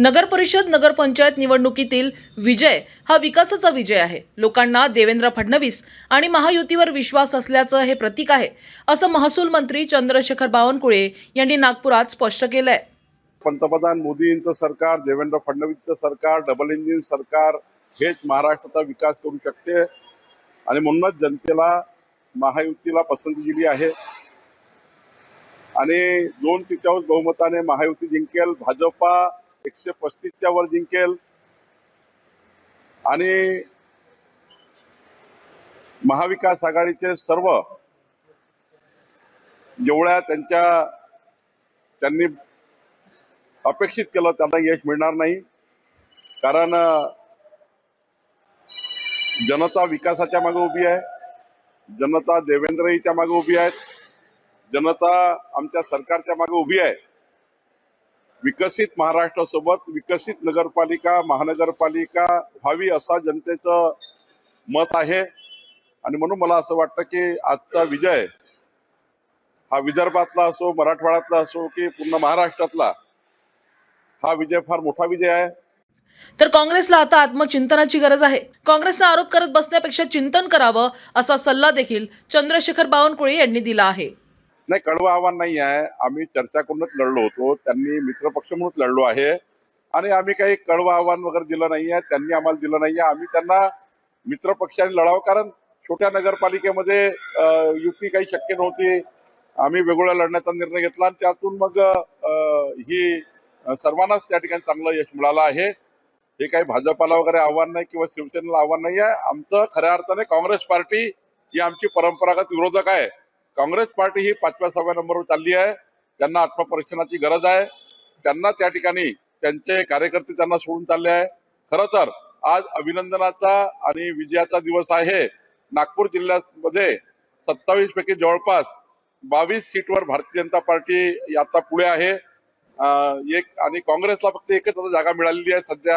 नगर परिषद नगरपंचायत निवडणुकीतील विजय हा विकासाचा विजय आहे। लोकांना देवेंद्र फडणवीस आणि महायुतीवर विश्वास असल्याचं हे प्रतीक आहे, असं महसूल मंत्री चंद्रशेखर बावनकुळे यांनी नागपुरात स्पष्ट केलंय। पंतप्रधान मोदींचं सरकार, देवेंद्र फडणवीसचं सरकार, डबल इंजिन सरकार हेच महाराष्ट्राचा विकास करू शकते आणि म्हणूनच जनतेला महायुतीला पसंती दिली आहे आणि 2/3 बहुमताने महायुती जिंकेल। भाजपा 135च्या वर जिंकेल आणि महाविकास आघाडीचे सर्व जेवढ्या त्यांनी अपेक्षित केलं त्यांना यश मिळणार नाही, कारण जनता विकासाच्या मागे उभी आहे, जनता देवेंद्रजीच्या मागे उभी आहे, जनता आमच्या सरकारच्या मागे उभी आहे। विकसित महाराष्ट्रासोबत विकसित नगरपालिका महानगरपालिका व्हावी असा जनतेचं मत आहे आणि म्हणून मला असं वाटतं की आजचा विजय हा विदर्भातला असो, मराठवाड्यातला असो की पूर्ण महाराष्ट्रातला हा विजय फार मोठा विजय आहे। तर काँग्रेसला आता आत्मचिंतनाची गरज आहे। काँग्रेसने आरोप करत बसण्यापेक्षा चिंतन करावं असा सल्ला देखील चंद्रशेखर बावनकुळे यांनी दिला आहे। नाही, कडवं आव्हान नाही आहे। आम्ही चर्चा करूनच लढलो होतो, त्यांनी मित्रपक्ष म्हणून लढलो आहे आणि आम्ही काही कडवं आव्हान वगैरे दिलं नाही आहे, त्यांनी आम्हाला दिलं नाही आहे। आम्ही त्यांना मित्रपक्षाने लढावं, कारण छोट्या नगरपालिकेमध्ये युती काही शक्य नव्हती। आम्ही वेगवेगळ्या लढण्याचा निर्णय घेतला आणि त्यातून मग ही सर्वांनाच त्या ठिकाणी चांगलं यश मिळालं आहे। हे काही भाजपाला वगैरे आव्हान नाही किंवा शिवसेनेला आव्हान नाही आहे। आमचं खऱ्या अर्थाने काँग्रेस पार्टी ही आमची परंपरागत विरोधक आहे। काँग्रेस पार्टी ही 5व्या-6व्या नंबरवर चालली आहे। त्यांना आत्मपरीक्षणाची गरज आहे। त्यांना त्या ठिकाणी त्यांचे कार्यकर्ते त्यांना सोडून चालले आहे। खरं तर आज अभिनंदनाचा आणि विजयाचा दिवस आहे। नागपूर जिल्ह्यामध्ये 27 पैकी जवळपास 22 सीटवर भारतीय जनता पार्टी आता पुढे आहे। आणि काँग्रेसला फक्त एकच जागा मिळालेली आहे सध्या।